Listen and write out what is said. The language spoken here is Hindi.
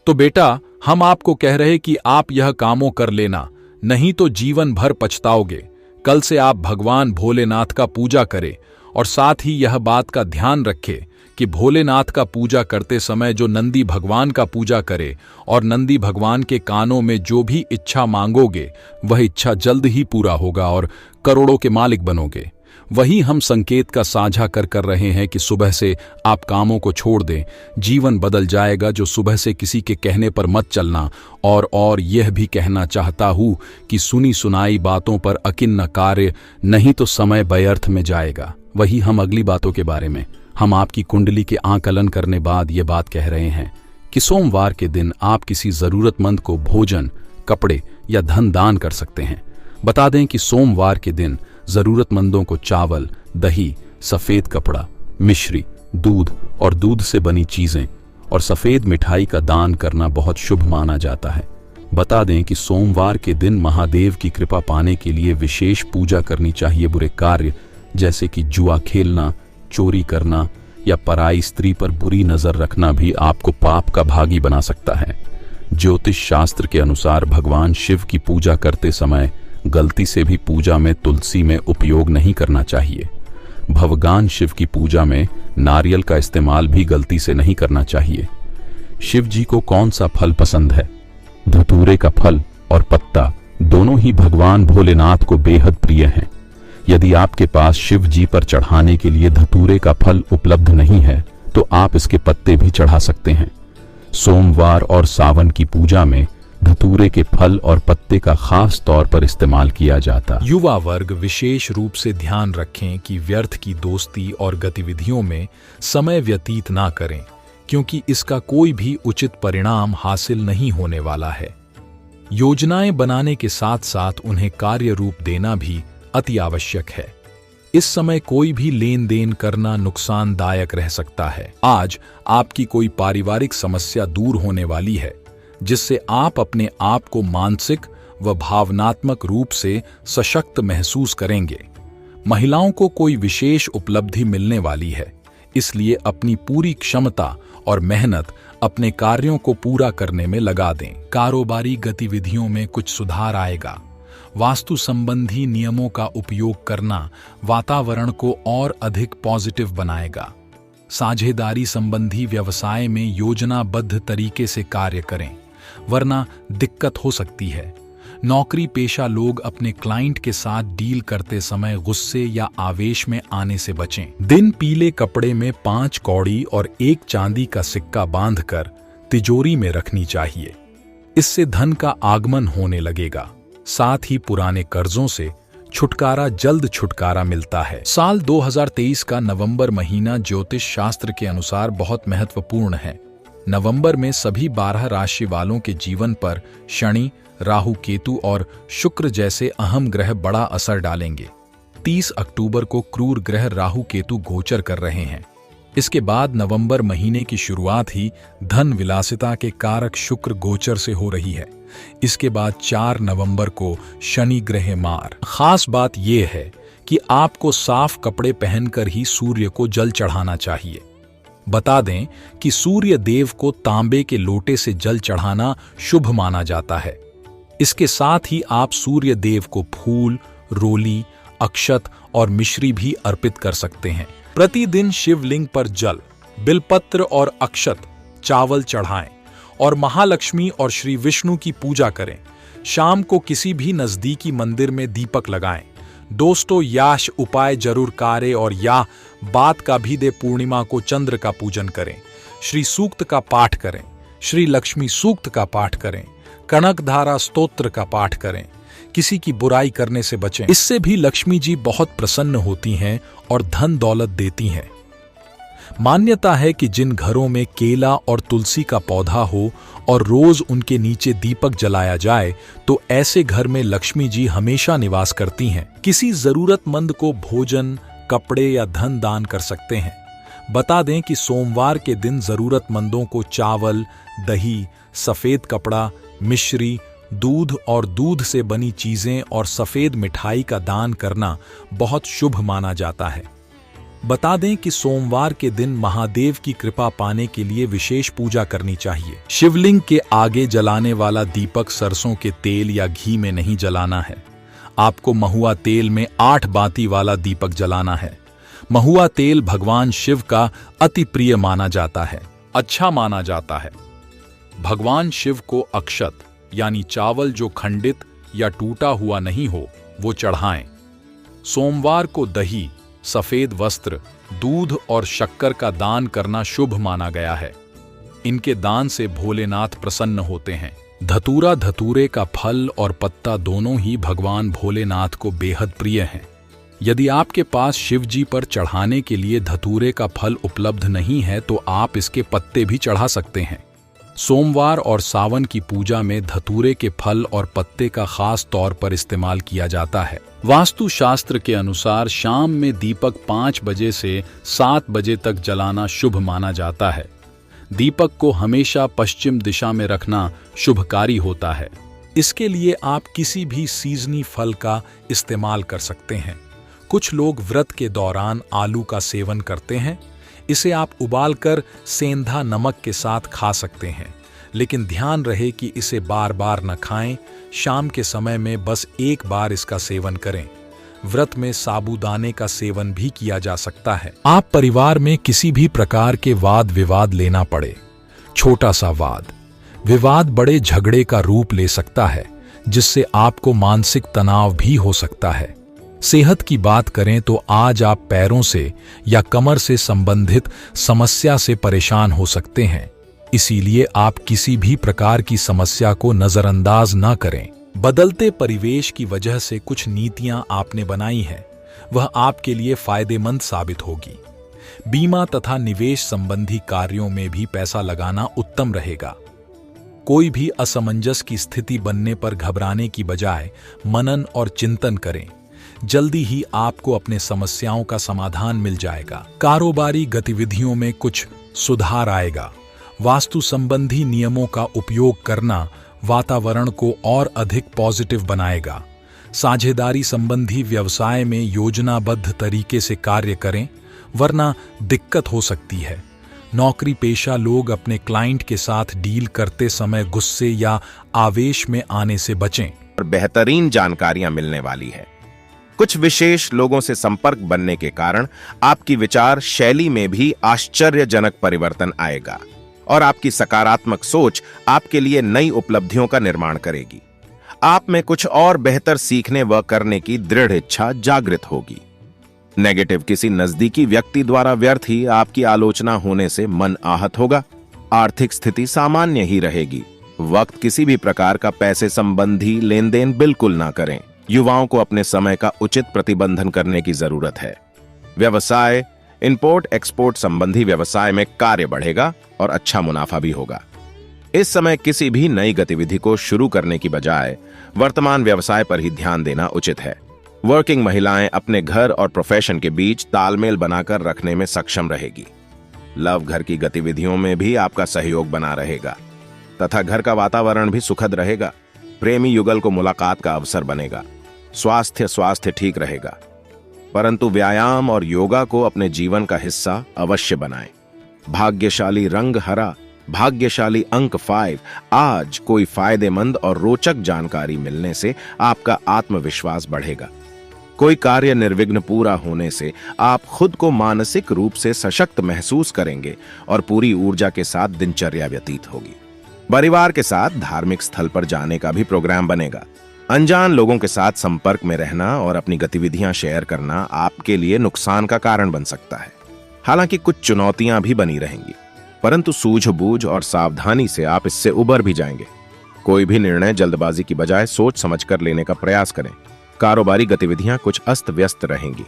तो बेटा, हम आपको कह रहे कि आप यह कामों कर लेना, नहीं तो जीवन भर पछताओगे। कल से आप भगवान भोलेनाथ का पूजा करें और साथ ही यह बात का ध्यान रखें कि भोलेनाथ का पूजा करते समय जो नंदी भगवान का पूजा करे और नंदी भगवान के कानों में जो भी इच्छा मांगोगे वह इच्छा जल्द ही पूरा होगा और करोड़ों के मालिक बनोगे। वही हम संकेत का साझा कर रहे हैं कि सुबह से आप कामों को छोड़ दें, जीवन बदल जाएगा। जो सुबह से किसी के कहने पर मत चलना। और यह भी कहना चाहता हूँ कि सुनी सुनाई बातों पर अकिन न कार्य, नहीं तो समय व्यर्थ में जाएगा। वही हम अगली बातों के बारे में हम आपकी कुंडली के आकलन करने बाद ये बात कह रहे हैं कि सोमवार के दिन आप किसी जरूरतमंद को भोजन, कपड़े या धन दान कर सकते हैं। बता दें कि सोमवार के दिन जरूरतमंदों को चावल, दही, सफेद कपड़ा, मिश्री, दूध और दूध से बनी चीजें और सफेद मिठाई का दान करना बहुत शुभ माना जाता है। बता दें कि सोमवार के दिन महादेव की कृपा पाने के लिए विशेष पूजा करनी चाहिए। बुरे कार्य जैसे कि जुआ खेलना, चोरी करना या पराई स्त्री पर बुरी नजर रखना भी आपको पाप का भागी बना सकता है। ज्योतिष शास्त्र के अनुसार भगवान शिव की पूजा करते समय गलती से भी पूजा में तुलसी में उपयोग नहीं करना चाहिए। भगवान शिव की पूजा में नारियल का इस्तेमाल भी गलती से नहीं करना चाहिए। शिव जी को कौन सा फल पसंद है? धतूरे का फल और पत्ता दोनों ही भगवान भोलेनाथ को बेहद प्रिय हैं। यदि आपके पास शिव जी पर चढ़ाने के लिए धतूरे का फल उपलब्ध नहीं है तो आप इसके पत्ते भी चढ़ा सकते हैं। सोमवार और सावन की पूजा में धतूरे के फल और पत्ते का खास तौर पर इस्तेमाल किया जाता। युवा वर्ग विशेष रूप से ध्यान रखें कि व्यर्थ की दोस्ती और गतिविधियों में समय व्यतीत ना करें, क्योंकि इसका कोई भी उचित परिणाम हासिल नहीं होने वाला है। योजनाएं बनाने के साथ साथ उन्हें कार्य रूप देना भी अति आवश्यक है। इस समय कोई भी लेन देन करना नुकसानदायक रह सकता है। आज आपकी कोई पारिवारिक समस्या दूर होने वाली है, जिससे आप अपने आप को मानसिक व भावनात्मक रूप से सशक्त महसूस करेंगे। महिलाओं को कोई विशेष उपलब्धि मिलने वाली है, इसलिए अपनी पूरी क्षमता और मेहनत अपने कार्यों को पूरा करने में लगा दें। कारोबारी गतिविधियों में कुछ सुधार आएगा। वास्तु संबंधी नियमों का उपयोग करना वातावरण को और अधिक पॉजिटिव बनाएगा। साझेदारी संबंधी व्यवसाय में योजनाबद्ध तरीके से कार्य करें, वरना दिक्कत हो सकती है। नौकरी पेशा लोग अपने क्लाइंट के साथ डील करते समय गुस्से या आवेश में आने से बचें। दिन पीले कपड़े में 5 कौड़ी और 1 चांदी का सिक्का बांधकर तिजोरी में रखनी चाहिए। इससे धन का आगमन होने लगेगा। साथ ही पुराने कर्जों से जल्द छुटकारा मिलता है। साल 2023 का नवंबर महीना ज्योतिष शास्त्र के अनुसार बहुत महत्वपूर्ण है। नवंबर में सभी 12 राशि वालों के जीवन पर शनि, राहु, केतु और शुक्र जैसे अहम ग्रह बड़ा असर डालेंगे। 30 अक्टूबर को क्रूर ग्रह राहु केतु गोचर कर रहे हैं। इसके बाद नवंबर महीने की शुरुआत ही धन विलासिता के कारक शुक्र गोचर से हो रही है। इसके बाद 4 नवंबर को शनि ग्रह मार। खास बात यह है कि आपको साफ कपड़े पहनकर ही सूर्य को जल चढ़ाना चाहिए। बता दें कि सूर्य देव को तांबे के लोटे से जल चढ़ाना शुभ माना जाता है। इसके साथ ही आप सूर्य देव को फूल, रोली, अक्षत और मिश्री भी अर्पित कर सकते हैं। प्रतिदिन शिवलिंग पर जल, बिलपत्र और अक्षत, चावल चढ़ाएं और महालक्ष्मी और श्री विष्णु की पूजा करें। शाम को किसी भी नजदीकी मंदिर में दीपक लगाएं। दोस्तों, याश उपाय जरूर करें और या बात का भी दे पूर्णिमा को चंद्र का पूजन करें। श्री सूक्त का पाठ करें, श्री लक्ष्मी सूक्त का पाठ करें, कनकधारा स्तोत्र का पाठ करें। किसी की बुराई करने से बचें, इससे भी लक्ष्मी जी बहुत प्रसन्न होती हैं और धन दौलत देती हैं। मान्यता है कि जिन घरों में केला और तुलसी का पौधा हो और रोज उनके नीचे दीपक जलाया जाए तो ऐसे घर में लक्ष्मी जी हमेशा निवास करती हैं। किसी जरूरतमंद को भोजन, कपड़े या धन दान कर सकते हैं। बता दें कि सोमवार के दिन जरूरतमंदों को चावल, दही, सफेद कपड़ा, मिश्री, दूध और दूध से बनी चीजें और सफेद मिठाई का दान करना बहुत शुभ माना जाता है। बता दें कि सोमवार के दिन महादेव की कृपा पाने के लिए विशेष पूजा करनी चाहिए। शिवलिंग के आगे जलाने वाला दीपक सरसों के तेल या घी में नहीं जलाना है। आपको महुआ तेल में 8 बाती वाला दीपक जलाना है। महुआ तेल भगवान शिव का अति प्रिय माना जाता है, अच्छा माना जाता है। भगवान शिव को अक्षत यानी चावल जो खंडित या टूटा हुआ नहीं हो वो चढ़ाएं। सोमवार को दही, सफेद वस्त्र, दूध और शक्कर का दान करना शुभ माना गया है। इनके दान से भोलेनाथ प्रसन्न होते हैं। धतूरा, धतूरे का फल और पत्ता दोनों ही भगवान भोलेनाथ को बेहद प्रिय हैं। यदि आपके पास शिव जी पर चढ़ाने के लिए धतूरे का फल उपलब्ध नहीं है तो आप इसके पत्ते भी चढ़ा सकते हैं। सोमवार और सावन की पूजा में धतूरे के फल और पत्ते का खास तौर पर इस्तेमाल किया जाता है। वास्तु शास्त्र के अनुसार शाम में दीपक 5 बजे से 7 बजे तक जलाना शुभ माना जाता है। दीपक को हमेशा पश्चिम दिशा में रखना शुभकारी होता है। इसके लिए आप किसी भी सीजनी फल का इस्तेमाल कर सकते हैं। कुछ लोग व्रत के दौरान आलू का सेवन करते हैं। इसे आप उबालकर सेंधा नमक के साथ खा सकते हैं, लेकिन ध्यान रहे कि इसे बार बार न खाएं। शाम के समय में बस एक बार इसका सेवन करें। व्रत में साबूदाने का सेवन भी किया जा सकता है। आप परिवार में किसी भी प्रकार के वाद विवाद लेना पड़े, छोटा सा वाद विवाद बड़े झगड़े का रूप ले सकता है, जिससे आपको मानसिक तनाव भी हो सकता है। सेहत की बात करें तो आज आप पैरों से या कमर से संबंधित समस्या से परेशान हो सकते हैं। इसीलिए आप किसी भी प्रकार की समस्या को नजरअंदाज न करें। बदलते परिवेश की वजह से कुछ नीतियां आपने बनाई हैं, वह आपके लिए फायदेमंद साबित होगी। बीमा तथा निवेश संबंधी कार्यों में भी पैसा लगाना उत्तम रहेगा। कोई भी असमंजस की स्थिति बनने पर घबराने की बजाय मनन और चिंतन करें। जल्दी ही आपको अपने समस्याओं का समाधान मिल जाएगा। कारोबारी गतिविधियों में कुछ सुधार आएगा। वास्तु संबंधी नियमों का उपयोग करना वातावरण को और अधिक पॉजिटिव बनाएगा। साझेदारी संबंधी व्यवसाय में योजनाबद्ध तरीके से कार्य करें, वरना दिक्कत हो सकती है। नौकरी पेशा लोग अपने क्लाइंट के साथ डील करते समय गुस्से या आवेश में आने से बचें। बेहतरीन जानकारियां मिलने वाली है। कुछ विशेष लोगों से संपर्क बनने के कारण आपकी विचार शैली में भी आश्चर्यजनक परिवर्तन आएगा और आपकी सकारात्मक सोच आपके लिए नई उपलब्धियों का निर्माण करेगी। आप में कुछ और बेहतर सीखने व करने की दृढ़ इच्छा जागृत होगी। नेगेटिव किसी नजदीकी व्यक्ति द्वारा व्यर्थ ही आपकी आलोचना होने से मन आहत होगा। आर्थिक स्थिति सामान्य ही रहेगी। वक्त किसी भी प्रकार का पैसे संबंधी लेन देन बिल्कुल ना करें। युवाओं को अपने समय का उचित प्रतिबंधन करने की जरूरत है। व्यवसाय, इंपोर्ट एक्सपोर्ट संबंधी व्यवसाय में कार्य बढ़ेगा और अच्छा मुनाफा भी होगा। इस समय किसी भी नई गतिविधि को शुरू करने की बजाय वर्तमान व्यवसाय पर ही ध्यान देना उचित है। वर्किंग महिलाएं अपने घर और प्रोफेशन के बीच तालमेल बनाकर रखने में सक्षम रहेगी। लव घर की गतिविधियों में भी आपका सहयोग बना रहेगा तथा घर का वातावरण भी सुखद रहेगा। प्रेमी युगल को मुलाकात का अवसर बनेगा। स्वास्थ्य ठीक रहेगा, परंतु व्यायाम और योगा को अपने जीवन का हिस्सा अवश्य बनाएं। भाग्यशाली रंग हरा, भाग्यशाली अंक 5। आज कोई फायदेमंद और रोचक जानकारी मिलने से आपका आत्मविश्वास बढ़ेगा। कोई कार्य निर्विघ्न पूरा होने से आप खुद को मानसिक रूप से सशक्त महसूस करेंगे और पूरी ऊर्जा के साथ दिनचर्या व्यतीत होगी। परिवार के साथ धार्मिक स्थल पर जाने का भी प्रोग्राम बनेगा। अनजान लोगों के साथ संपर्क में रहना और अपनी गतिविधियां शेयर करना आपके लिए नुकसान का कारण बन सकता है। हालांकि कुछ चुनौतियां भी बनी रहेंगी, परंतु सूझबूझ और सावधानी से आप इससे उबर भी जाएंगे। कोई भी निर्णय जल्दबाजी की बजाय सोच समझकर लेने का प्रयास करें। कारोबारी गतिविधियां कुछ अस्त व्यस्त रहेंगी।